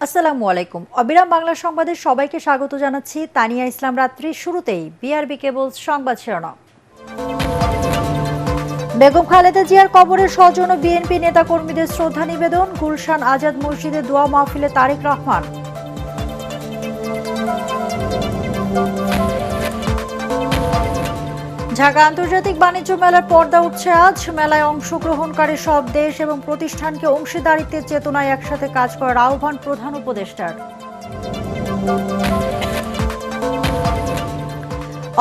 আসসালামু আলাইকুম। অবিরাম বাংলা সংবাদে সবাইকে স্বাগত জানাচ্ছি। তানিয়া ইসলাম। রাত্রির শুরুতেই বিআরবি কেবলস সংবাদ শিরোনাম। বেগম খালেদা জিয়ার কবরে স্বজন ও বিএনপি নেতাকর্মীদের শ্রদ্ধা নিবেদন। গুলশান আজাদ মসজিদে দোয়া মাহফিলে তারেক রহমান। ঢাকা আন্তর্জাতিক বাণিজ্য মেলার পর্দা উঠছে আজ। মেলায় অংশগ্রহণকারী সব দেশ এবং প্রতিষ্ঠানকে অংশীদারিত্বের চেতনায় একসাথে কাজ করার আহ্বান প্রধান উপদেষ্টার।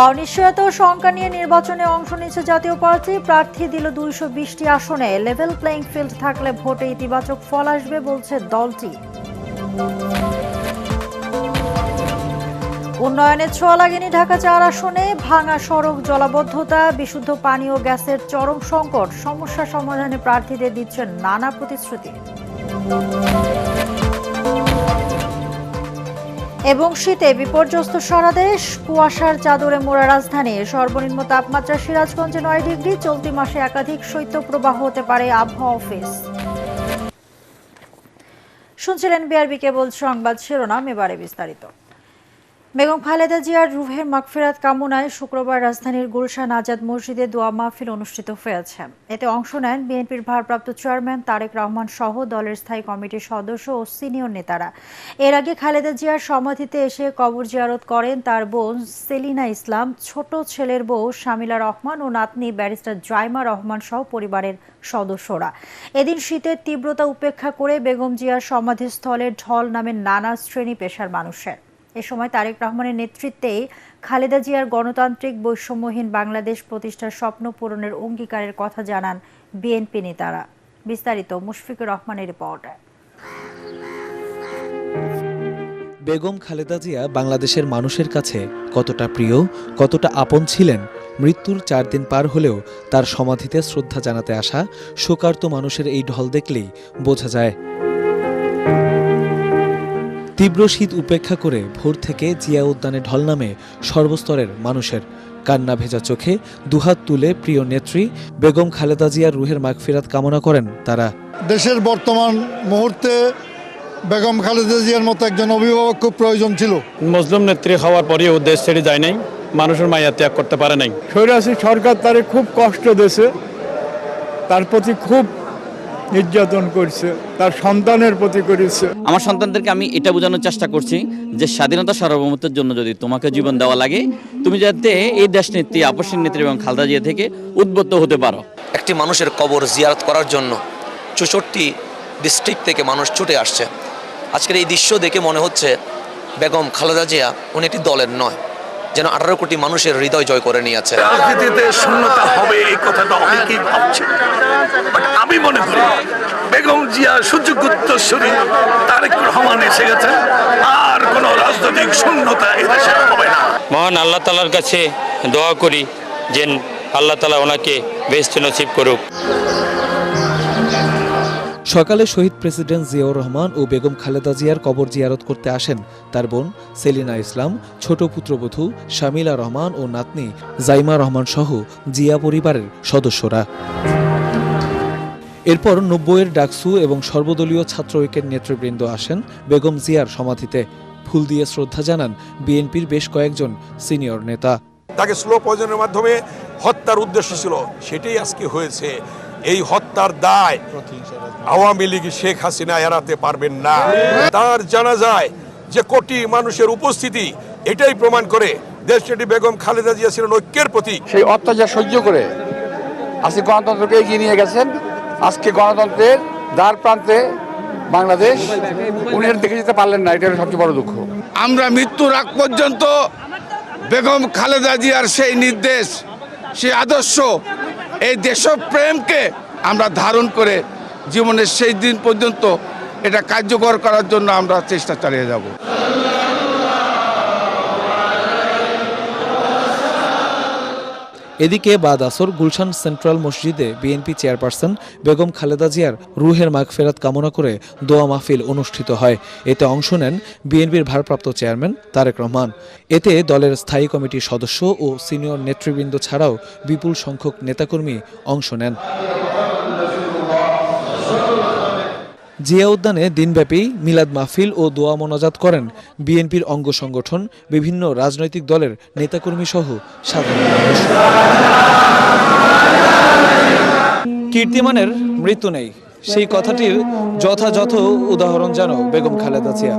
অনিশ্চয়তা ও শঙ্কা নিয়ে নির্বাচনে অংশ নিচ্ছে জাতীয় পার্টি। প্রার্থী দিল 220টি আসনে। লেভেল প্লেইং ফিল্ড থাকলে ভোটে ইতিবাচক ফল আসবে বলছে দলটি। উন্নয়নের ছোঁয়া লাগেনি ঢাকা 4 আসনে। ভাঙা সড়ক, জলাবদ্ধতা, বিশুদ্ধ পানি ও গ্যাসের চরম সংকট। সমস্যা সমাধানে প্রার্থীদের দিচ্ছেন নানা প্রতিশ্রুতি। এবং শীতে বিপর্যস্ত সারা দেশ। কুয়াশার চাদরে মোড়া রাজধানী। সর্বনিম্ন তাপমাত্রা সিরাজগঞ্জে 9 ডিগ্রি। চলতি মাসে একাধিক শৈত্যপ্রবাহ হতে পারে আবহাওয়া অফিস। শুনছিলেন বিআরবি কেবল সংবাদ শিরোনাম, এবারে বিস্তারিত। বেগম খালেদা জিয়ার রুহের মাগফিরাত কামনায় শুক্রবার রাজধানীর গুলশান আজাদ মসজিদে দোয়া মাহফিল অনুষ্ঠিত হয়েছে। এতে অংশ নেন বিএনপির ভারপ্রাপ্ত চেয়ারম্যান তারেক রহমান সহ দলের স্থায়ী কমিটির সদস্য ও সিনিয়র নেতারা। এর আগে খালেদা জিয়ার সমাধিতে এসে কবর জিয়ারত করেন তার বোন সেলিনা ইসলাম, ছোট ছেলের বউ শামিলা রহমান ও নাতনি ব্যারিস্টার জাইমা রহমান সহ পরিবারের সদস্যরা। এদিন শীতের তীব্রতা উপেক্ষা করে বেগম জিয়ার সমাধিস্থলে ঢল নামেন নানা শ্রেণী পেশার মানুষের। এ সময় তারেক রহমানের নেতৃত্বে খালেদা জিয়ার গণতান্ত্রিক বৈষম্যহীন বাংলাদেশ প্রতিষ্ঠার স্বপ্ন পূরণের অঙ্গীকারের কথা জানান বিএনপি নেতারা। বিস্তারিত মুশফিকুর রহমানের রিপোর্টে। বেগম খালেদা জিয়া বাংলাদেশের মানুষের কাছে কতটা প্রিয়, কতটা আপন ছিলেন, মৃত্যুর 4 দিন পার হলেও তার সমাধিতে শ্রদ্ধা জানাতে আসা শোকার্ত মানুষের এই ঢল দেখলেই বোঝা যায়। তীব্র শীত উপেক্ষা করে ভোর থেকে জিয়া উদ্যানে ঢল নামে সর্বস্তরের মানুষের। কান্না ভেজা চোখে দুহাত তুলে প্রিয় নেত্রী বেগম খালেদা জিয়ার রুহের মাগফিরাত কামনা করেন তারা। দেশের বর্তমান মুহূর্তে বেগম খালেদা জিয়ার মতো একজন অভিভাবক খুব প্রয়োজন ছিল। মুসলিম নেত্রী হওয়ার পরেও দেশ ছেড়ে যায় নাই, মানুষের মায়া ত্যাগ করতে পারে নাই। স্বৈরাচারী সরকার তারে খুব কষ্ট দিয়েছে, তার প্রতি খুব নির্যাতন করছে, তার সন্তানের প্রতি করেছে। আমার সন্তানদেরকে আমি এটা বোঝানোর চেষ্টা করছি যে স্বাধীনতা সার্বভৌমত্বের জন্য যদি তোমাকে জীবন দেওয়া লাগে, তুমি যাতে এই দেশ নেত্রী, আপসীন নেত্রী এবং খালেদা জিয়া থেকে উদ্বুদ্ধ হতে পারো। একটি মানুষের কবর জিয়ারত করার জন্য 64 ডিস্ট্রিক্ট থেকে মানুষ ছুটে আসছে। আজকের এই দৃশ্য দেখে মনে হচ্ছে বেগম খালেদা জিয়া উনি একটি দলের নয়, যেন 18 কোটি মানুষের হৃদয় জয় করে নিয়েছে। রাজনীতিতে শূন্যতা হবে এই কথাটা অনেকেই ভাবছে, বাট আমি মনে করি বেগম জিয়া সুযোগ্য উত্তরসূরি তারেক রহমান এসে গেছেন, আর কোন রাজনৈতিক শূন্যতা এদেশে হবে না। মহান আল্লাহ তাআলার কাছে দোয়া করি যে আল্লাহ তাআলা ওনাকে বেহেশত নসিব করুক। সকালে শহীদ প্রেসিডেন্ট জিয়াউর রহমান ও বেগম খালেদা জিয়ার কবর জিয়ারত করতে আসেন তার বোন সেলিনা ইসলাম, ছোট পুত্রবধূ শামিলা রহমান ও নাতনি জাইমা রহমান সহ জিয়া পরিবারের সদস্যরা। এরপর 90-এর ডাকসু এবং সর্বদলীয় ছাত্র ঐক্যের নেতৃবৃন্দ আসেন বেগম জিয়ার সমাধিতে। ফুল দিয়ে শ্রদ্ধা জানান বিএনপির বেশ কয়েকজন সিনিয়র নেতা। তাকে স্লো পয়জনের মাধ্যমে হত্যার উদ্দেশ্য ছিল, সেটাই আজকে হয়েছে। এই হত্যার দায় আওয়ামী লীগ শেখ হাসিনা এড়াতে পারবেন না। তার জানা যায় যে কোটি মানুষের উপস্থিতি এটাই প্রমাণ করে দেশটি বেগম খালেদা জিয়া ছিলেন ঐক্যের প্রতীক। সেই অত্যাচার সহ্য করে আজকে গণতন্ত্রকে এগিয়ে নিয়ে গেছেন। আজকে গণতন্ত্রের দ্বার প্রান্তে বাংলাদেশ, উনি দেখে যেতে পারলেন না, এটা সবচেয়ে বড় দুঃখ। আমরা মৃত্যুর আগ পর্যন্ত বেগম খালেদা জিয়ার সেই নির্দেশ, সেই আদর্শ, এই দেশপ্রেমকে আমরা ধারণ করে জীবনের সেই দিন পর্যন্ত এটা কার্যকর করার জন্য আমরা চেষ্টা চালিয়ে যাব। এদিকে বাদ আসর গুলশান সেন্ট্রাল মসজিদে বিএনপি চেয়ারপারসন বেগম খালেদা জিয়ার রুহের মাগফিরাত কামনা করে দোয়া মাহফিল অনুষ্ঠিত হয়। এতে অংশ নেন বিএনপির ভারপ্রাপ্ত চেয়ারম্যান তারেক রহমান। এতে দলের স্থায়ী কমিটির সদস্য ও সিনিয়র নেতৃবৃন্দ ছাড়াও বিপুল সংখ্যক নেতাকর্মী অংশ নেন। জিয়া উদ্যানে দিনব্যাপী মিলাদ মাহফিল ও দোয়া মোনাজাত করেন বিএনপির অঙ্গ সংগঠন, বিভিন্ন রাজনৈতিক দলের নেতাকর্মী সহ সাধারণ মানুষ। কীর্তিমানের মৃত্যু নেই, সেই কথাটির যথাযথ উদাহরণ যেন বেগম খালেদা জিয়া।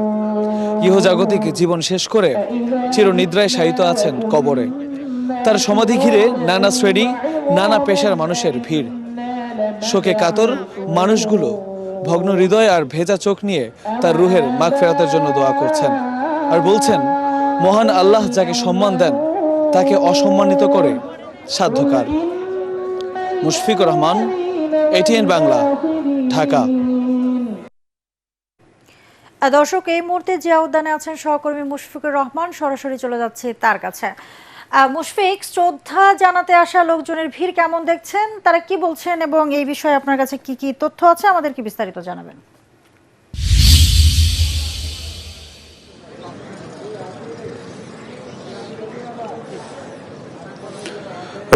ইহজাগতিক জীবন শেষ করে চিরনিদ্রায় শায়িত আছেন কবরে। তার সমাধি ঘিরে নানা শ্রেণী, নানা পেশার মানুষের ভিড়। শোকে কাতর মানুষগুলো ভগ্ন হৃদয় আর ভেজা চোখ নিয়ে তার রুহের মাগফিরাতের জন্য দোয়া করছেন আর বলছেন, মহান আল্লাহ যাকে সম্মান দেন তাকে অসম্মানিত করে সাধ্যকার। মুশফিকুর রহমান, ATN বাংলা, ঢাকা। দর্শক, এই মুহূর্তে জিয়া উদ্যানে আছেন সহকর্মী মুশফিকুর রহমান, সরাসরি চলে যাচ্ছে তার কাছে। মুশফিক, শ্রদ্ধা জানাতে আসা লোকজনের ভিড় কেমন দেখছেন, তারা কি বলছেন এবং এই বিষয়ে আপনার কাছে কি কি তথ্য আছে আমাদেরকে বিস্তারিত জানাবেন।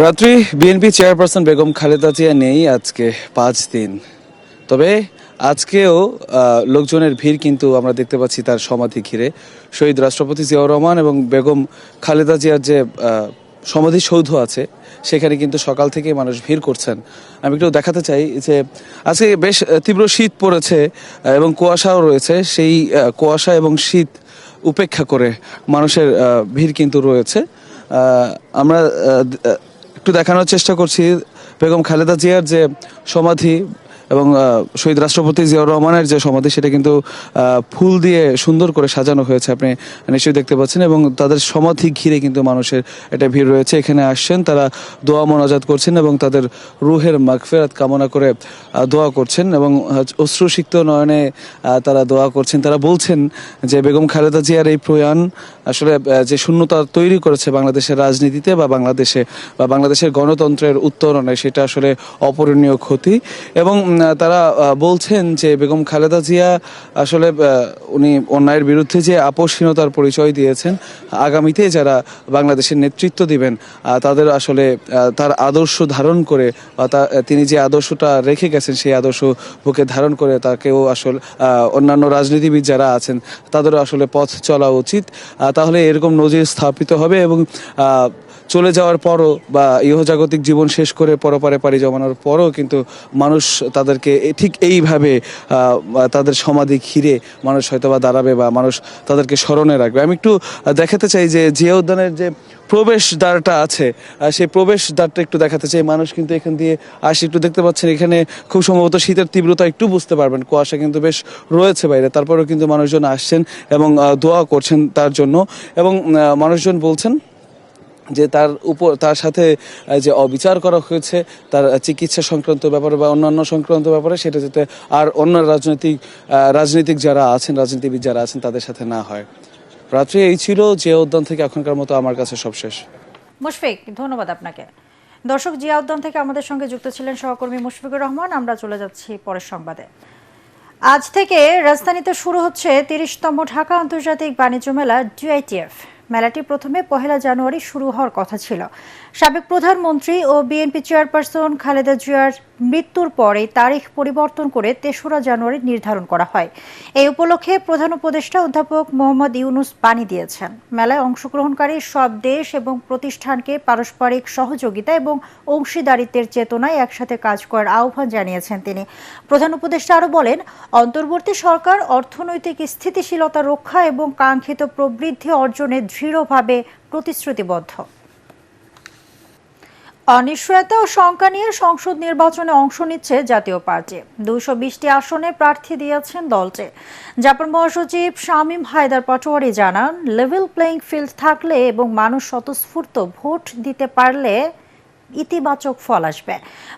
রাত্রি বিএনপি চেয়ারপারসন বেগম খালেদা জিয়া নেই আজকে 5 দিন, তবে আজকেও লোকজনের ভিড় কিন্তু আমরা দেখতে পাচ্ছি তার সমাধি ঘিরে। শহীদ রাষ্ট্রপতি জিয়াউর রহমান এবং বেগম খালেদা জিয়ার যে সমাধিসৌধ আছে সেখানে কিন্তু সকাল থেকে মানুষ ভিড় করছেন। আমি একটু দেখাতে চাই যে আজকে বেশ তীব্র শীত পড়েছে এবং কুয়াশাও রয়েছে। সেই কুয়াশা এবং শীত উপেক্ষা করে মানুষের ভিড় কিন্তু রয়েছে। আমরা একটু দেখানোর চেষ্টা করছি বেগম খালেদা জিয়ার যে সমাধি এবং শহীদ রাষ্ট্রপতি জিয়াউর রহমানের যে সমাধি, সেটা কিন্তু ফুল দিয়ে সুন্দর করে সাজানো হয়েছে, আপনি নিশ্চয়ই দেখতে পাচ্ছেন। এবং তাদের সমাধি ঘিরে কিন্তু মানুষের একটা ভিড় রয়েছে। এখানে আসছেন, তারা দোয়া মোনাজাত করছেন এবং তাদের রুহের মাগফিরাত কামনা করে দোয়া করছেন এবং অশ্রুসিক্ত নয়নে তারা দোয়া করছেন। তারা বলছেন যে বেগম খালেদা জিয়ার এই প্রয়াণ আসলে যে শূন্যতা তৈরি করেছে বাংলাদেশের রাজনীতিতে বা বাংলাদেশের গণতন্ত্রের উত্তরণে, সেটা আসলে অপূরণীয় ক্ষতি। এবং তারা বলছেন যে বেগম খালেদা জিয়া আসলে উনি অন্যায়ের বিরুদ্ধে যে আপোষহীনতার পরিচয় দিয়েছেন, আগামীতে যারা বাংলাদেশের নেতৃত্ব দিবেন তাদের আসলে তার আদর্শ ধারণ করে বা তিনি যে আদর্শটা রেখে গেছেন সেই আদর্শ বুকে ধারণ করে তাকেও আসলে অন্যান্য রাজনীতিবিদ যারা আছেন তাদেরও আসলে পথ চলা উচিত। তাহলে এরকম নজির স্থাপিত হবে এবং চলে যাওয়ার পরও বা ইহজাগতিক জীবন শেষ করে পরপারে পাড়ি জমানোর পরও কিন্তু মানুষ তাদেরকে ঠিক এইভাবে তাদের সমাধি ঘিরে মানুষ হয়তোবা দাঁড়াবে বা মানুষ তাদেরকে স্মরণে রাখবে। আমি একটু দেখাতে চাই যে জিয়া উদ্যানের যে প্রবেশ দ্বারটা আছে সেই প্রবেশ দ্বারটা একটু দেখাতে চাই। মানুষ কিন্তু এখান দিয়ে আসে, একটু দেখতে পাচ্ছেন এখানে খুব সম্ভবত শীতের তীব্রতা একটু বুঝতে পারবেন, কুয়াশা কিন্তু বেশ রয়েছে বাইরে, তারপরেও কিন্তু মানুষজন আসছেন এবং দোয়া করছেন তার জন্য। এবং মানুষজন বলছেন যে তার সাথে যে অবিচার করা হয়েছে তার চিকিৎসা সংক্রান্ত ব্যাপারে বা অন্যান্য সংক্রান্ত ব্যাপারে, সেটা যাতে আর অন্য রাজনৈতিক যারা আছেন, রাজনীতিবিদ যারা আছেন তাদের সাথে না হয়। রাত্রে এই ছিল জিয়া উদ্যান থেকে এখনকার মতো আমার কাছে সব শেষ। মুশফিক, ধন্যবাদ আপনাকে। দর্শক, জিয়া উদ্যান থেকে আমাদের সঙ্গে যুক্ত ছিলেন সহকর্মী মুশফিকুর রহমান। আমরা চলে যাচ্ছি পরের সংবাদে। আজ থেকে রাজধানীতে শুরু হচ্ছে 30তম ঢাকা আন্তর্জাতিক বাণিজ্য মেলা DITF। মেলাটি প্রথমে 1 জানুয়ারি শুরু হওয়ার কথা ছিল। সাবেক প্রধানমন্ত্রী ও বিএনপি চেয়ারপারসন খালেদা জিয়ার মৃত্যুর পরে তারিখ পরিবর্তন করে 3রা জানুয়ারি নির্ধারণ করা হয়। এই উপলক্ষে প্রধান উপদেষ্টা অধ্যাপক মোহাম্মদ ইউনুস বাণী দিয়েছেন। মেলায় অংশগ্রহণকারী সব দেশ এবং প্রতিষ্ঠানকে পারস্পরিক সহযোগিতা এবং অংশীদারিত্বের চেতনায় একসাথে কাজ করার আহ্বান জানিয়েছেন তিনি। প্রধান উপদেষ্টা আরও বলেন, অন্তর্বর্তী সরকার অর্থনৈতিক স্থিতিশীলতা রক্ষা এবং কাঙ্ক্ষিত প্রবৃদ্ধি অর্জনে দৃঢ়ভাবে প্রতিশ্রুতিবদ্ধ। অনিশ্চয়তা ও শঙ্কা নিয়ে সংসদ নির্বাচনে অংশ নিচ্ছে জাতীয় পার্টি। 220টি আসনে প্রার্থী দিয়েছেন দলটি। জাপান মহাসচিব শামীম হায়দার পাটোয়ারি জানান, লেভেল প্লেইং ফিল্ড থাকলে এবং মানুষ স্বতঃস্ফূর্ত ভোট দিতে পারলে ইতিবাচক ফল আসবে।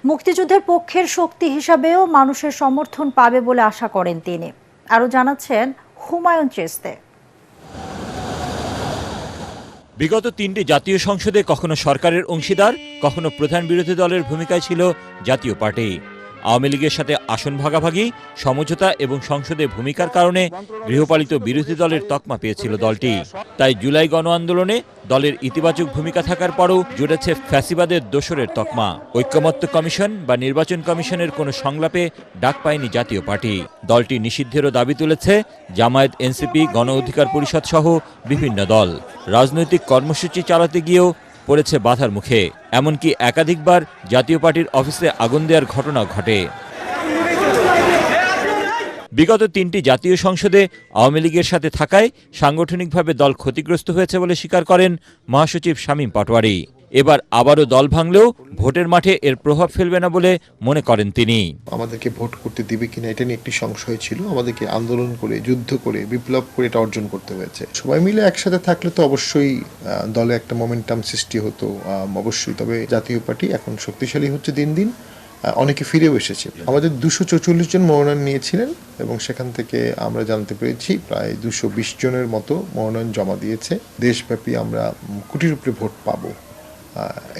মুক্তিযুদ্ধের পক্ষের শক্তি হিসাবেও মানুষের সমর্থন পাবে বলে আশা করেন তিনি। আরও জানাচ্ছেন হুমায়ুন চিস্তে। বিগত 3টি জাতীয় সংসদে কখনো সরকারের অংশীদার, কখনো প্রধান বিরোধী দলের ভূমিকায় ছিল জাতীয় পার্টি। আওয়ামী লীগের সাথে আসন ভাগাভাগি, সমঝোতা এবং সংসদে ভূমিকার কারণে গৃহপালিত বিরোধী দলের তকমা পেয়েছিল দলটি। তাই জুলাই গণ আন্দোলনে দলের ইতিবাচক ভূমিকা থাকার পরও জুড়েছে ফ্যাসিবাদের দোসরের তকমা। ঐক্যমত্য কমিশন বা নির্বাচন কমিশনের কোনো সংলাপে ডাক পায়নি জাতীয় পার্টি। দলটি নিষিদ্ধেরও দাবি তুলেছে জামায়াত, এনসিপি, গণ অধিকার পরিষদ সহ বিভিন্ন দল। রাজনৈতিক কর্মসূচি চালাতে গিয়েও পড়েছে বাধার মুখে। এমনকি একাধিকবার জাতীয় পার্টির অফিসে আগুন দেওয়ার ঘটনা ঘটে। বিগত 3টি জাতীয় সংসদে আওয়ামী লীগের সাথে থাকায় সাংগঠনিকভাবে দল ক্ষতিগ্রস্ত হয়েছে বলে স্বীকার করেন মহাসচিব শামীম পাটোয়ারি। এবার আবারও দল ভাঙলেও ভোটের মাঠে এর প্রভাব ফেলবে না বলে মনে করেন তিনি। আমাদেরকে ভোট করতে দিবে কিনা এটা নিয়ে একটি সংশয় ছিল। আমাদেরকে আন্দোলন করে, যুদ্ধ করে, বিপ্লব করে এটা অর্জন করতে হয়েছে। সবাই মিলে একসাথে থাকলে তো অবশ্যই দলে একটা মোমেন্টাম সৃষ্টি হতো, অবশ্যই। তবে জাতীয় পার্টি এখন শক্তিশালী হচ্ছে দিন দিন, অনেকে ফিরেও এসেছে। আমাদের 244 জন মনোনয়ন নিয়েছিলেন এবং সেখান থেকে আমরা জানতে পেরেছি প্রায় 220 জনের মতো মনোনয়ন জমা দিয়েছে। দেশব্যাপী আমরা কোটির উপরে ভোট পাবো,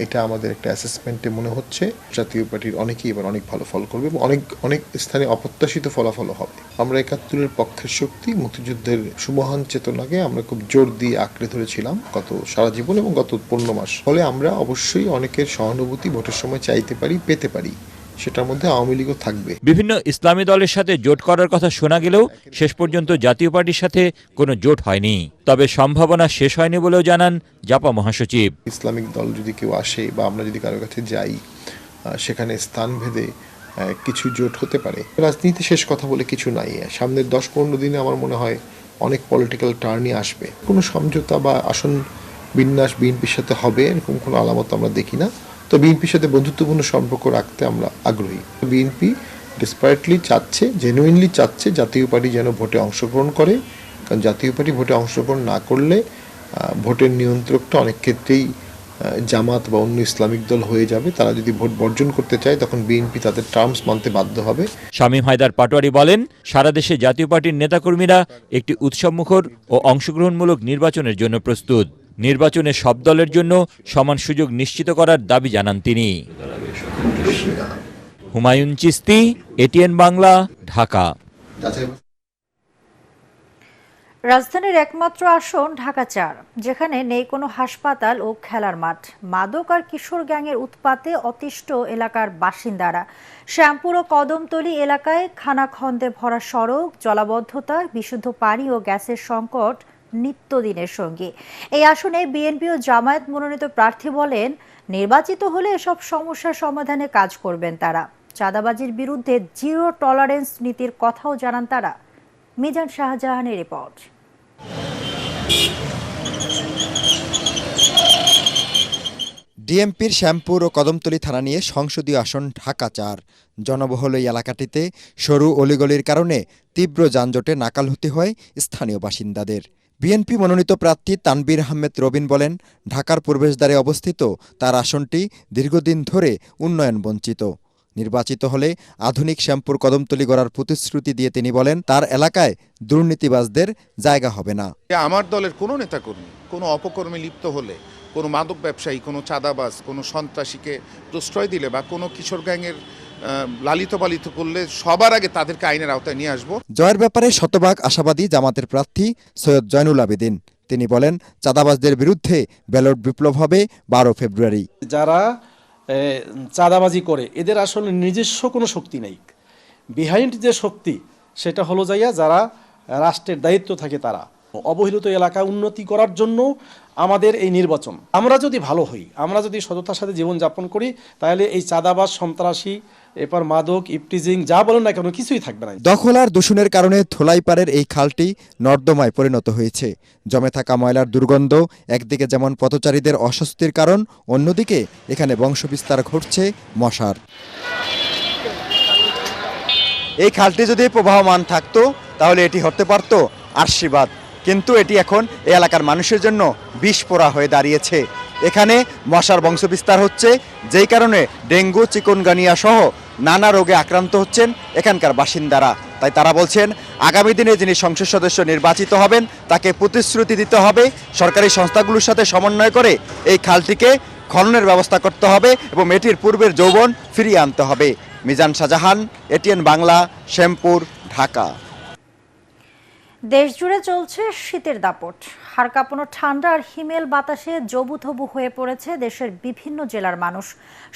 এটা আমাদের একটা অ্যাসেসমেন্টে মনে হচ্ছে। জাতীয় পার্টির অনেকেই এবার অনেক ভালো ফল করবে এবং অনেক স্থানে অপ্রত্যাশিত ফলাফলও হবে। আমরা 71-এর পক্ষের শক্তি, মুক্তিযুদ্ধের সুমহান চেতনাকে আমরা খুব জোর দিয়ে আঁকড়ে ধরেছিলাম গত সারা জীবন এবং গত 15 মাস। ফলে আমরা অবশ্যই অনেকের সহানুভূতি ভোটের সময় চাইতে পারি, পেতে পারি। সেটার মধ্যে আওয়ামী লীগও থাকবে। বিভিন্ন ইসলামী দলের সাথে জোট করার কথা শোনা গেলেও শেষ পর্যন্ত জাতীয় পার্টির সাথে কোনো জোট হয়নি। তবে সম্ভাবনা শেষ হয়নি বলেও জানান জাপা মহাসচিব। ইসলামিক দল যদি কেউ আসে বা আমরা যদি কারোর কাছে যাই, সেখানে স্থান ভেদে কিছু জোট হতে পারে। রাজনীতি শেষ কথা বলে কিছু নাই। সামনের 10-15 দিনে আমার মনে হয় অনেক পলিটিক্যাল টার্নই আসবে। কোনো সমঝোতা বা আসন বিন্যাস বিএনপির সাথে হবে এরকম কোনো আলামত আমরা দেখি না। তো বিএনপির সাথে বন্ধুত্বপূর্ণ সম্পর্ক রাখতে আমরা আগ্রহী। বিএনপি ডেসপারেটলি চাচ্ছে, জেনুইনলি চাচ্ছে জাতীয় পার্টি যেন ভোটে অংশগ্রহণ করে, কারণ জাতীয় পার্টি ভোটে অংশগ্রহণ না করলে ভোটের নিয়ন্ত্রকটা অনেক ক্ষেত্রেই জামাত বা অন্য ইসলামিক দল হয়ে যাবে। তারা যদি ভোট বর্জন করতে চায় তখন বিএনপি তাদের টার্মস মানতে বাধ্য হবে। শামীম হায়দার পাটোয়ারি বলেন, সারা দেশে জাতীয় পার্টির নেতাকর্মীরা একটি উৎসবমুখর ও অংশগ্রহণমূলক নির্বাচনের জন্য প্রস্তুত। নির্বাচনে সব দলের জন্য সমান সুযোগ নিশ্চিত করার দাবি জানান তিনি। হুমায়ুন চিস্তি, এটিএন বাংলা, ঢাকা। রাজধানীর একমাত্র আসন ঢাকা 4, যেখানে নেই কোনো হাসপাতাল ও খেলার মাঠ। মাদক আর কিশোর গ্যাংয়ের উৎপাতে অতিষ্ঠ এলাকার বাসিন্দারা। শ্যামপুর ও কদমতলী এলাকায় খানাখন্দে ভরা সড়ক, জলাবদ্ধতা, বিশুদ্ধ পানি ও গ্যাসের সংকট নিত্যদিনের সঙ্গী। এই আসনে বিএনপি ও জামায়াত মনোনীত প্রার্থী বলেন, নির্বাচিত হলে এসব সমস্যার সমাধানে কাজ করবেন তারা। চাঁদাবাজির বিরুদ্ধে জিরো টলারেন্স নীতির কথাও জানান তারা। মিজান শাহজাহানের রিপোর্ট। ডিএমপির শ্যামপুর ও কদমতলী থানা নিয়ে সংসদীয় আসন ঢাকা 4। জনবহুল এই এলাকাটিতে সরু অলিগলির কারণে তীব্র যানজটে নাকাল হতে হয় স্থানীয় বাসিন্দাদের। বিএনপি মনোনীত প্রার্থী তানবীর আহমেদ রবিন বলেন, ঢাকার প্রবেশদ্বারে অবস্থিত তার আসনটি দীর্ঘদিন ধরে উন্নয়ন বঞ্চিত। নির্বাচিত হলে আধুনিক শ্যামপুর কদমতলী গড়ার প্রতিশ্রুতি দিয়ে তিনি বলেন, তার এলাকায় দুর্নীতিবাজদের জায়গা হবে না। আমার দলের কোনো নেতাকর্মী কোনো অপকর্মে লিপ্ত হলে, কোনো মাদক ব্যবসায়ী, কোনো চাঁদাবাজ, কোনো সন্ত্রাসীকে প্রশ্রয় দিলে বা কোনো কিশোর গ্যাংয়ের লালিত পালিত করলে সবার আগে তাদেরকে আইনের আওতায় নিয়ে আসবো। জয়ের ব্যাপারে শতভাগ আশাবাদী জামাতের প্রার্থী সৈয়দ জয়নুল আবেদিন। তিনি বলেন, চাঁদাবাজদের বিরুদ্ধে ব্যালট বিপ্লব হবে 12 ফেব্রুয়ারি। যারা চাঁদাবাজি করে এদের আসলে নিজস্ব কোনো শক্তি নেই। বিহাইন্ড যে শক্তি সেটা হলো যারা রাষ্ট্রের দায়িত্ব থাকে তারা। অবহেলিত এলাকা উন্নতি করার জন্য আমাদের এই নির্বাচন। আমরা যদি ভালো হই, আমরা যদি সততার সাথে জীবনযাপন করি, তাহলে এই চাঁদাবাজ, সন্ত্রাসী, এরপর মাদক, ইপটিজিং যা বলেন না কেন কিছুই থাকবে না। দখল আর দূষণের কারণে ধোলাইপাড়ের এই খালটি নর্দমায় পরিণত হয়েছে। জমে থাকা ময়লার দুর্গন্ধ একদিকে যেমন পথচারীদের অস্বস্তির কারণ, অন্যদিকে এখানে বংশবিস্তার ঘটছে মশার। এই খালটি যদি প্রবাহমান থাকতো তাহলে এটি হতে পারত আশীর্বাদ, কিন্তু এটি এখন এই এলাকার মানুষের জন্য বিষ পোড়া হয়ে দাঁড়িয়েছে। এখানে মশার বংশবিস্তার হচ্ছে, যেই কারণে ডেঙ্গু, চিকুনগুনিয়া সহ নানা রোগে আক্রান্ত হচ্ছেন এখানকার বাসিন্দারা। তাই তারা বলছেন, আগামী দিনে যিনি সংসদ সদস্য নির্বাচিত হবেন তাকে প্রতিশ্রুতি দিতে হবে, সরকারি সংস্থাগুলোর সাথে সমন্বয় করে এই খালটিকে খননের ব্যবস্থা করতে হবে এবং এটির পূর্বের যৌবন ফিরিয়ে আনতে হবে। মিজান শাহজাহান, এটিএন বাংলা, শ্যামপুর, ঢাকা। দেশ জুড়ে চলছে শীতের দাপট। হাড় কাঁপানো ঠান্ডা আর হিমেল বাতাসে জবুথবু হয়ে পড়েছে দেশের বিভিন্ন জেলার মানুষ।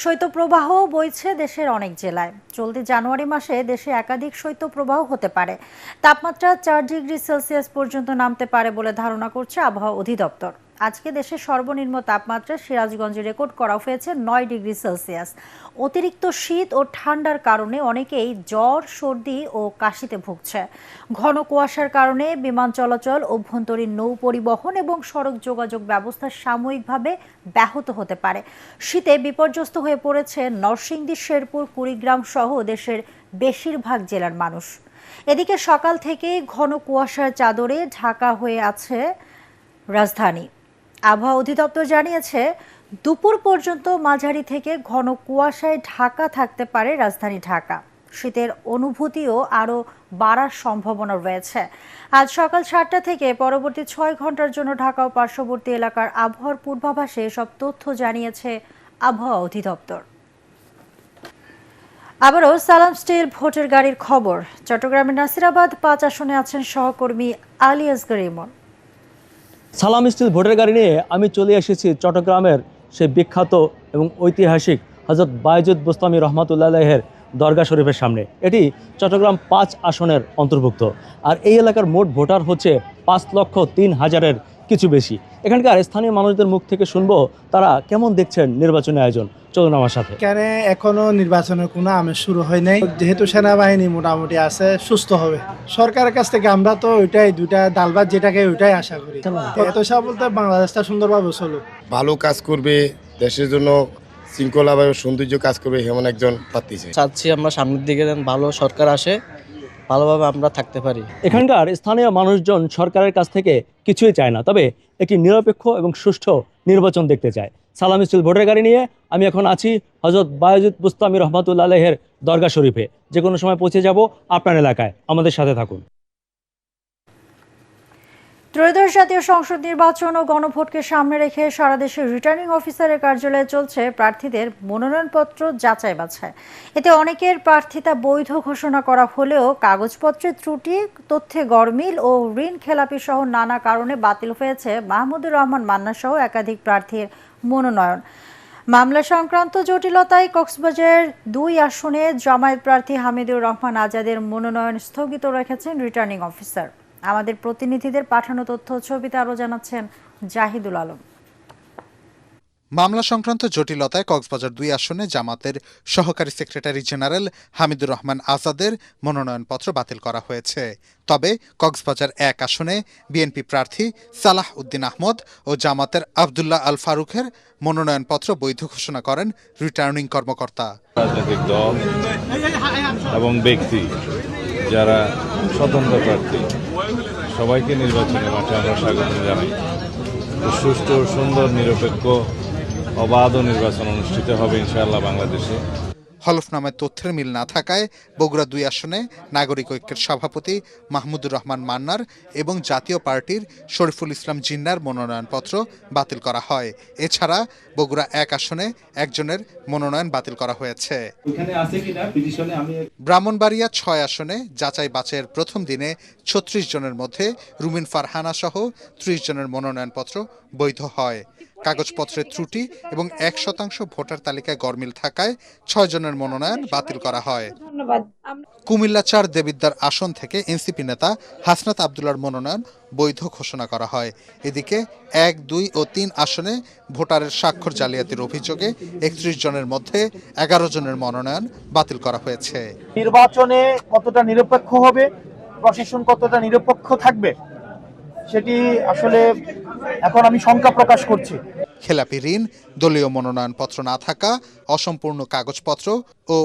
শৈত্যপ্রবাহ বইছে দেশের অনেক জেলায়। চলতি জানুয়ারি মাসে দেশে একাধিক শৈত্যপ্রবাহ হতে পারে। তাপমাত্রা 4 ডিগ্রি সেলসিয়াস পর্যন্ত নামতে পারে বলে ধারণা করছে আবহাওয়া অধিদপ্তর। আজকে দেশের সর্বনিম্ন তাপমাত্রা সিরাজগঞ্জে রেকর্ড করা হয়েছে 9 ডিগ্রি সেলসিয়াস। অতিরিক্ত শীত ও ঠান্ডার কারণে অনেকেই জ্বর, সর্দি ও কাশিতে ভুগছে। ঘন কুয়াশার কারণে বিমান চলাচল, অভ্যন্তরীণ নৌ পরিবহন এবং সড়ক যোগাযোগ ব্যবস্থা সাময়িকভাবে ব্যাহত হতে পারে। শীতে বিপর্যস্ত হয়ে পড়েছে নরসিংদী, শেরপুর, কুড়িগ্রাম সহ দেশের বেশিরভাগ জেলার মানুষ। এদিকে সকাল থেকেই ঘন কুয়াশার চাদরে ঢাকা হয়ে আছে রাজধানী। আবহাওয়া অধিদপ্তর জানিয়েছে, দুপুর পর্যন্ত মাঝারি থেকে ঘন কুয়াশায় ঢাকা থাকতে পারে রাজধানী ঢাকা। শীতের অনুভূতিও আরও বাড়ার সম্ভাবনা রয়েছে। আজ সকাল 7টা থেকে পরবর্তী 6 ঘন্টার জন্য ঢাকা ও পার্শ্ববর্তী এলাকার আবহাওয়ার পূর্বাভাসে এসব তথ্য জানিয়েছে আবহাওয়া অধিদপ্তর। আবারও সালাম স্টিল ভোটের গাড়ির খবর। চট্টগ্রামের নাসিরাবাদ 5 আসনে আছেন সহকর্মী আলী আসগর ইমন। সালাম স্টিল ভোটের গাড়ি নিয়ে আমি চলে এসেছি চট্টগ্রামের সেই বিখ্যাত এবং ঐতিহাসিক হযরত বায়জুদ বুস্তামি রহমাতুল্লাহের দরগা শরীফের সামনে। এটি চট্টগ্রাম 5 আসনের অন্তর্ভুক্ত। আর এই এলাকার মোট ভোটার হচ্ছে 5,03,000-এর কিছু বেশি। এখানকার স্থানীয় মানুষদের মুখ থেকে শুনবো তারা কেমন দেখছেন নির্বাচনী আয়োজন। চলুন আমার সাথে। এখানে এখনো নির্বাচনের কোনো আমেজ শুরু হয় নাই, যেহেতু সেনাবাহিনী মোটামুটি আছে, সুস্থ হবে। সরকারের কাছ থেকে আমরা তো ওইটাই দুইটা ডাল ভাত যেটাকে ওইটাই আশা করি। এত সব বলতে বাংলাদেশটা সুন্দরভাবে চলুক, ভালো কাজ করবে, দেশের জন্য শৃঙ্খলাভাবে সৌন্দর্য কাজ করবে এমন একজন প্রার্থী চাচ্ছি। আমরা সামনের দিকে যেন ভালো সরকার আসে, ভালোভাবে আমরা থাকতে পারি। এখানকার স্থানীয় মানুষজন সরকারের কাছ থেকে কিছুই চায় না, তবে একটি নিরপেক্ষ এবং সুষ্ঠু নির্বাচন দেখতে চায়। সালাম স্টিল ভোটের গাড়ি নিয়ে আমি এখন আছি হযরত বায়জুদ বুস্তামি রহমাতুল্লাহের দরগা শরীফে। যে কোনো সময় পৌঁছে যাব আপনার এলাকায়, আমাদের সাথে থাকুন। ত্রয়োদশ জাতীয় সংসদ নির্বাচন ও গণভোটকে সামনে রেখে সারা দেশে রিটার্নিং অফিসারের কার্যালয়ে চলছে প্রার্থীদের মনোনয়নপত্র যাচাই বাছাই। এতে অনেকের প্রার্থিতা বৈধ ঘোষণা করা হলেও কাগজপত্রের ত্রুটি, তথ্যে গরমিল ও ঋণ খেলাপি সহ নানা কারণে বাতিল হয়েছে মাহমুদুর রহমান মান্না সহ একাধিক প্রার্থীর মনোনয়ন। মামলা সংক্রান্ত জটিলতায় কক্সবাজার 2 আসনে জামায়াত প্রার্থী হামিদুর রহমান আজাদের মনোনয়ন স্থগিত রেখেছেন রিটার্নিং অফিসার। আমাদের প্রতিনিধিদের পাঠানো তথ্য ছবিতে আরও জানাচ্ছেন জাহিদুল আলম। মামলা সংক্রান্ত জটিলতায় কক্সবাজার 2 আসনে জামাতের সহকারী সেক্রেটারি জেনারেল হামিদুর রহমান আজাদের মনোনয়নপত্র বাতিল করা হয়েছে। তবে কক্সবাজার 1 আসনে বিএনপি প্রার্থী সালাহ উদ্দিন আহমদ ও জামাতের আবদুল্লাহ আল ফারুকের মনোনয়নপত্র বৈধ ঘোষণা করেন রিটার্নিং কর্মকর্তা। রাজনৈতিক দল এবং ব্যক্তি যারা স্বতন্ত্র প্রার্থী সবাইকে নির্বাচনের মাঠে আমরা স্বাগত জানাই। সুষ্ঠু, সুন্দর, নিরপেক্ষ, অবাধ নির্বাচন অনুষ্ঠিত হবে ইনশাআল্লাহ বাংলাদেশে। হলফনামায় তথ্যের মিল না থাকায় বগুড়া 2 আসনে নাগরিক ঐক্যের সভাপতি মাহমুদুর রহমান মান্নার এবং জাতীয় পার্টির শরীফুল ইসলাম জিন্নার মনোনয়নপত্র বাতিল করা হয়। এছাড়া বগুড়া 1 আসনে একজনের মনোনয়ন বাতিল করা হয়েছে। ব্রাহ্মণবাড়িয়া 6 আসনে যাচাই বাছাইয়ের প্রথম দিনে 36 জনের মধ্যে রুমিন ফারহানা সহ 30 জনের মনোনয়নপত্র বৈধ হয়। কাগজপত্রের ত্রুটি এবং 1% ভোটার তালিকায় গরমিল থাকায় 6 জনের মনোনয়ন বাতিল করা হয়। কুমিল্লা 4 দেবিদ্বার আসন থেকে এনসিপি নেতা হাসনাত আবদুল্লাহর মনোনয়ন বৈধ ঘোষণা করা হয়। এদিকে 1, 2 ও 3 আসনে ভোটারের স্বাক্ষর জালিয়াতির অভিযোগে 31 জনের মধ্যে 11 জনের মনোনয়ন বাতিল করা হয়েছে। নির্বাচনে কতটা নিরপেক্ষ হবে, প্রশাসন কতটা নিরপেক্ষ থাকবে, সেটি আসলে এখন আমি শঙ্কা প্রকাশ করছি। খেলাপি ঋণ, দলীয় মনোনয়নপত্র না থাকা, অসম্পূর্ণ কাগজপত্র ও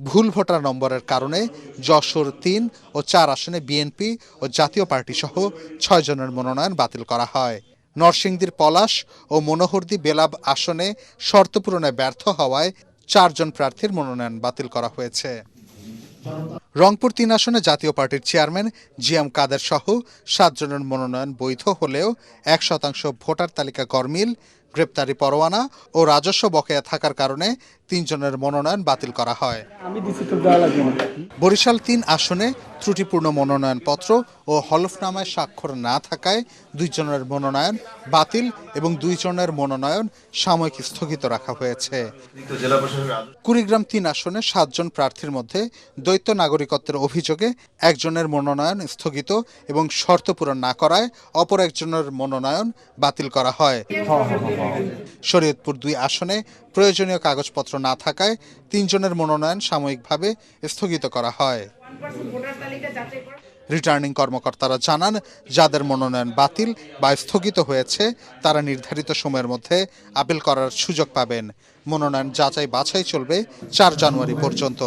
ভুল ভোটার নম্বরের কারণে যশোর 3 ও 4 আসনে বিএনপি ও জাতীয় পার্টি সহ 6 জনের মনোনয়ন বাতিল করা হয়। নরসিংদীর পলাশ ও মনোহরদী বেলাব আসনে শর্ত পূরণে ব্যর্থ হওয়ায় 4 জন প্রার্থীর মনোনয়ন বাতিল করা হয়েছে। রংপুর 3 আসনে জাতীয় পার্টির চেয়ারম্যান জিএম কাদের সহ 7 জনের মনোনয়ন বৈধ হলেও 1% ভোটার তালিকা গরমিল, গ্রেপ্তারি পরোয়ানা ও রাজস্ব বকেয়া থাকার কারণে 3 জনের মনোনয়ন বাতিল করা হয়। বরিশাল 3 আসনে ত্রুটিপূর্ণ মনোনয়নপত্র ও হলফনামায় স্বাক্ষর না থাকায় 2 জনের মনোনয়ন বাতিল এবং 2 জনের মনোনয়ন সাময়িক স্থগিত রাখা হয়েছে। কুড়িগ্রাম 3 আসনে 7 জন প্রার্থীর মধ্যে দ্বৈত নাগরিকত্বের অভিযোগে 1 জনের মনোনয়ন স্থগিত এবং শর্ত পূরণ না করায় অপর 1 জনের মনোনয়ন বাতিল করা হয়। শরীয়তপুর 2 আসনে প্রয়োজনীয় কাগজপত্র না থাকায় 3 জনের মনোনয়ন সাময়িকভাবে স্থগিত করা হয়। রিটার্নিং কর্মকর্তারা জানান, যাদের মনোনয়ন বাতিল বা স্থগিত হয়েছে তারা নির্ধারিত সময়ের মধ্যে আপিল করার সুযোগ পাবেন। মনোনয়ন যাচাই বাছাই চলবে 4 জানুয়ারি পর্যন্ত।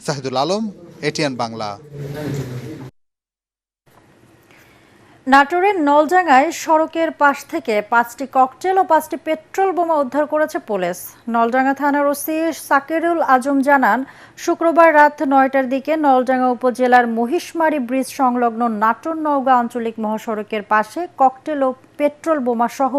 সাহিদুল আলম, এটিএন বাংলা। নাটোরের নলডাঙ্গায় সড়কের পাশ থেকে 5টি ককটেল ও 5টি পেট্রোল বোমা উদ্ধার করেছে পুলিশ। নলডাঙ্গা থানার ওসি সাকিরুল আজম জানান, শুক্রবার রাত 9টার দিকে নলডাঙ্গা উপজেলার মহিষমারি ব্রিজ সংলগ্ন নাটোর নওগাঁ আঞ্চলিক মহাসড়কের পাশে ককটেল ও পেট্রোল বোমা সহ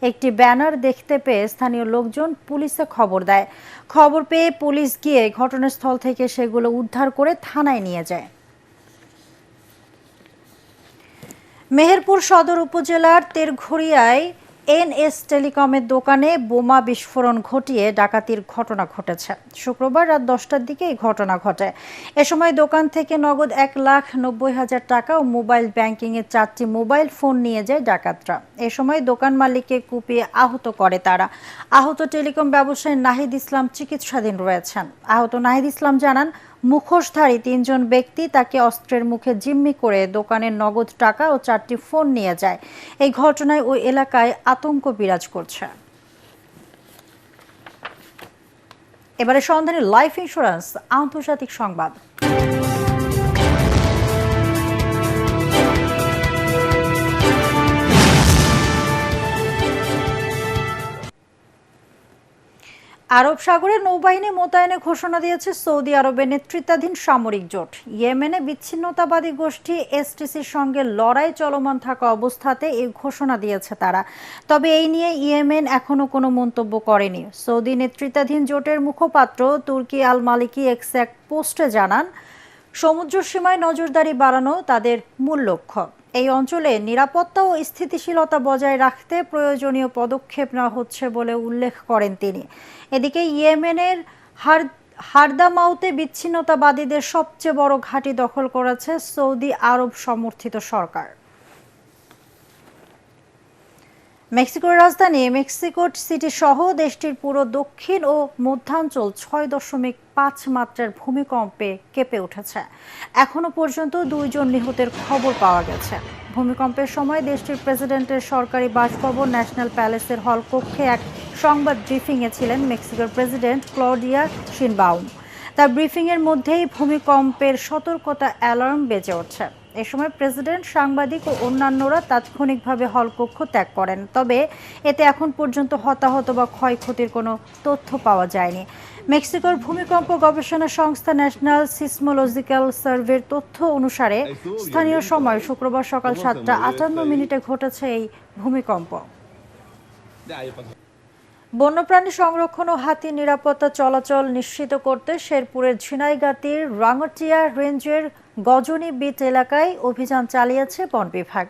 একটি ব্যানার দেখতে পেয়ে স্থানীয় লোকজন পুলিশে খবর দেয়। খবর পেয়ে পুলিশ গিয়ে ঘটনাস্থল থেকে সেগুলো উদ্ধার করে থানায় নিয়ে যায়। মেহেরপুর সদর উপজেলার তেরঘরিয়ায় এনএস টেলিকমের দোকানে বোমা বিস্ফোরণ ঘটিয়ে ডাকাতির ঘটনা ঘটেছে। শুক্রবার রাত 10টার দিকে এই ঘটনা ঘটে। এ সময় দোকান থেকে নগদ 1,90,000 টাকা ও মোবাইল ব্যাংকিংয়ের 4টি মোবাইল ফোন নিয়ে যায় ডাকাতরা। এ সময় দোকান মালিককে কুপিয়ে আহত করে তারা। আহত টেলিকম ব্যবসায়ী নাহিদ ইসলাম চিকিৎসাধীন রয়েছেন। আহত নাহিদ ইসলাম জানান, মুখোশধারী 3 জন ব্যক্তি তাকে অস্ত্রের মুখে জিম্মি করে দোকানের নগদ টাকা ও 4টি ফোন নিয়ে যায়। এই ঘটনায় ওই এলাকায় আতঙ্ক বিরাজ করছে। এবারে সন্ধানী লাইফ ইন্স্যুরেন্স আন্তর্জাতিক সংবাদ। আরব সাগরে নৌবাহিনী মোতায়েনে ঘোষণা দিয়েছে সৌদি আরবের নেতৃত্বাধীন সামরিক জোট। ইয়েমেনে বিচ্ছিন্নতাবাদী গোষ্ঠী এসটিসির সঙ্গে লড়াই চলমান থাকা অবস্থাতে এই ঘোষণা দিয়েছে তারা। তবে এই নিয়ে ইয়েমেন এখনো কোনো মন্তব্য করেনি। সৌদি নেতৃত্বাধীন জোটের মুখপাত্র তুর্কি আল মালিকি এক্স এক পোস্টে জানান, সমুদ্র সীমায় নজরদারি বাড়ানো তাদের মূল লক্ষ্য। এই অঞ্চলে নিরাপত্তা ও স্থিতিশীলতা বজায় রাখতে প্রয়োজনীয় পদক্ষেপ নেওয়া হচ্ছে বলে উল্লেখ করেন তিনি। এদিকে ইয়েমেনের হারদামাউতে বিচ্ছিন্নতাবাদীদের সবচেয়ে বড় ঘাঁটি দখল করেছে সৌদি আরব সমর্থিত সরকার। মেক্সিকোর রাজধানী মেক্সিকো সিটি সহ দেশটির পুরো দক্ষিণ ও মধ্যাঞ্চল 6.5 মাত্রার ভূমিকম্পে কেঁপে উঠেছে। এখনো পর্যন্ত 2 জন নিহতের খবর পাওয়া গেছে। ভূমিকম্পের সময় দেশটির প্রেসিডেন্টের সরকারি বাসভবন ন্যাশনাল প্যালেসের হল কক্ষে এক সংবাদ ব্রিফিংয়ে ছিলেন মেক্সিকোর প্রেসিডেন্ট ক্লডিয়া শিনবাউম। তার ব্রিফিংয়ের মধ্যেই ভূমিকম্পের সতর্কতা অ্যালার্ম বেজে ওঠে। এ সময় প্রেসিডেন্ট, সাংবাদিক ও অন্যান্যরা তাৎক্ষণিকভাবে হলকক্ষ ত্যাগ করেন। তবে এতে এখন পর্যন্ত হতাহত বা ক্ষয়ক্ষতির কোনো তথ্য পাওয়া যায়নি। মেক্সিকোর ভূমিকম্প গবেষণা সংস্থা ন্যাশনাল সিসমোলজিক্যাল সার্ভের তথ্য অনুসারে স্থানীয় সময় শুক্রবার সকাল 7:58 ঘটেছে এই ভূমিকম্প। বন্যপ্রাণী সংরক্ষণ ও হাতির নিরাপত্তা চলাচল নিশ্চিত করতে শেরপুরের ঝিনাইগাতির রাঙ্গাটিয়া রেঞ্জের গজনী বিট এলাকায় অভিযান চালিয়েছে বন বিভাগ।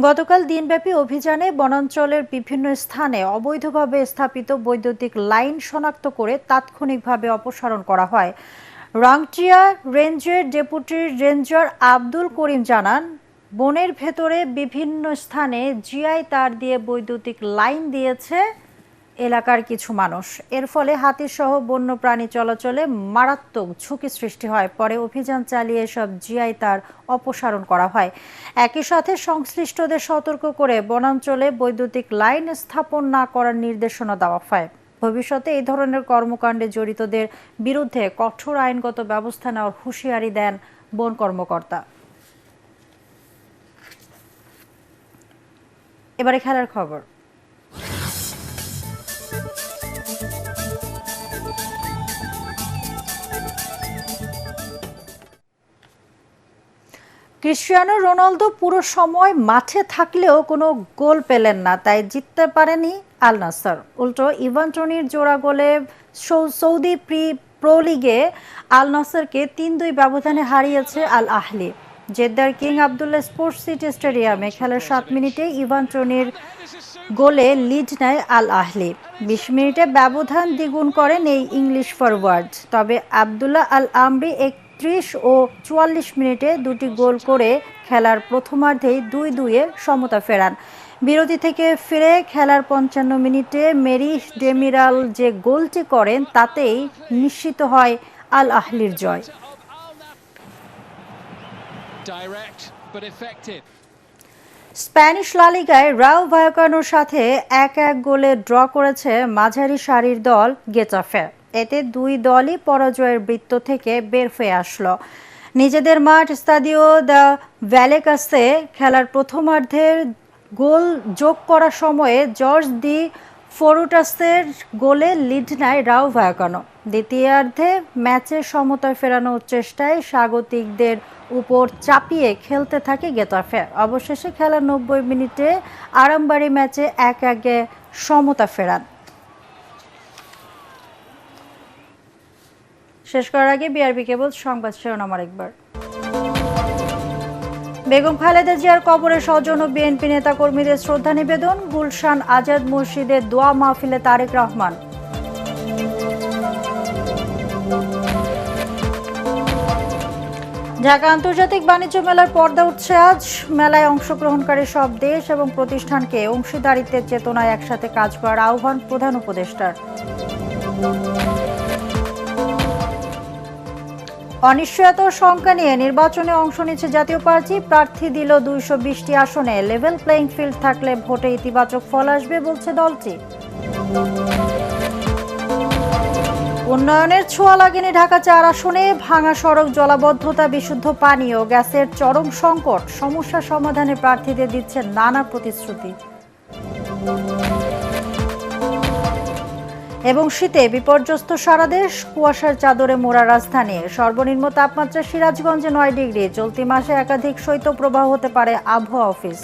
গতকাল দিনব্যাপী অভিযানে বনাঞ্চলের বিভিন্ন স্থানে অবৈধভাবে স্থাপিত বৈদ্যুতিক লাইন শনাক্ত করে তাৎক্ষণিকভাবে অপসারণ করা হয়। রাঙ্গাটিয়া রেঞ্জের ডেপুটি রেঞ্জার আব্দুল করিম জানান, বনের ভেতরে বিভিন্ন স্থানে জিআই তার দিয়ে বৈদ্যুতিক লাইন দিয়েছে এলাকার কিছু মানুষ। এর ফলে হাতিসহ বন্যপ্রাণী চলাচলে মারাত্মক ঝুঁকি সৃষ্টি হয়। পরে অভিযান চালিয়ে সব জিআই তার অপসারণ করা হয়। একই সাথে সংশ্লিষ্টদের সতর্ক করে বনাঞ্চলে বৈদ্যুতিক লাইন স্থাপন না করার নির্দেশনা দেওয়া হয়। ভবিষ্যতে এই ধরনের কর্মকাণ্ডে জড়িতদের বিরুদ্ধে কঠোর আইনগত ব্যবস্থা নেওয়ার হুঁশিয়ারি দেন বন কর্মকর্তা। এবারে খেলার খবর। ক্রিস্টিয়ানো রোনালদো পুরো সময় মাঠে থাকলেও কোনো গোল পেলেন না, তাই জিততে পারেনি আল নাসর। উল্টো ইভান টোনির জোড়া গোলে সৌদি প্রো লিগে আল নাসরকে 3-2 ব্যবধানে হারিয়েছে আল আহলি। জেদ্দার কিং আবদুল্লাহ স্পোর্টস সিটি স্টেডিয়ামে খেলার 7 মিনিটে ইভান টোনির গোলে লিড নেয় আল আহলি। 20 মিনিটে ব্যবধান দ্বিগুণ করেন এই ইংলিশ ফরওয়ার্ড। তবে আবদুল্লাহ আল আমরি 31 ও 44 মিনিটে 2টি গোল করে খেলার প্রথমার্ধেই 2-2 সমতা ফেরান। বিরতি থেকে ফিরে খেলার 55 মিনিটে মেরি ডেমিরাল যে গোলটি করেন তাতেই নিশ্চিত হয় আল আহলির জয়। স্প্যানিশ লা লিগায় রাও ভায়াকানোর সাথে 1-1 গোলে ড্র করেছে মাঝারি সারির দল গেটাফে। এতে 2 দলই পরাজয়ের বৃত্ত থেকে বের হয়ে আসলো। নিজেদের মাঠ স্তাদিও দ্য ভ্যালেকাসে খেলার প্রথমার্ধের গোল যোগ করার সময়ে জর্জ দি ফোরুটাসের গোলে লিড নেয় রাও ভায়াকানো। দ্বিতীয়ার্ধে ম্যাচে সমতায় ফেরানোর চেষ্টায় স্বাগতিকদের উপর চাপিয়ে খেলতে থাকে গেটাফে। অবশেষে খেলার 90 মিনিটে আরামবাড়ি ম্যাচে 1-1 সমতা ফেরান। শেষ করার আগে বিআরবি কেবল সংবাদ শিরোনাম আরেকবার। বেগম খালেদা জিয়ার কবরে স্বজন ও বিএনপি নেতাকর্মীদের শ্রদ্ধা নিবেদন। গুলশান আজাদ মসজিদে দোয়া মাহফিলে তারেক রহমান। ঢাকা আন্তর্জাতিক বাণিজ্য মেলার পর্দা উঠছে আজ। মেলায় অংশগ্রহণকারী সব দেশ এবং প্রতিষ্ঠানকে অংশীদারিত্বের চেতনায় একসাথে কাজ করার আহ্বান প্রধান উপদেষ্টার। অনিশ্চয়তার শঙ্কা নিয়ে নির্বাচনে অংশ নিচ্ছে জাতীয় পার্টি। প্রার্থী দিল 220টি আসনে। লেভেল প্লেইং ফিল্ড থাকলে ভোটে ইতিবাচক ফল আসবে বলছে দলটি। উন্নয়নের ছোঁয়া লাগেনি ঢাকা 4 আসনে। ভাঙা সড়ক, জলাবদ্ধতা, বিশুদ্ধ পানি ও গ্যাসের চরম সংকট। সমস্যা সমাধানে প্রার্থীদের দিচ্ছে নানা প্রতিশ্রুতি। এবং শীতে বিপর্যস্ত সারা দেশ, কুয়াশার চাদরে মোড়া রাজধানী। সর্বনিম্ন তাপমাত্রা সিরাজগঞ্জে 9 ডিগ্রি। চলতি মাসে একাধিক শৈত্যপ্রবাহ হতে পারে আবহাওয়া অফিস।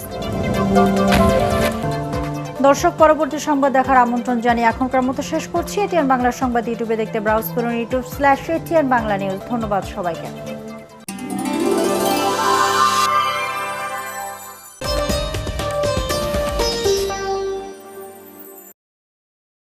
দর্শক, পরবর্তী সংবাদ দেখার আমন্ত্রণ জানিয়ে এখনকার মতো শেষ করছি। এটিএন বাংলা সংবাদ ইউটিউবে দেখতে ব্রাউজ করুন youtube/ATN বাংলা নিউজ। ধন্যবাদ সবাইকে।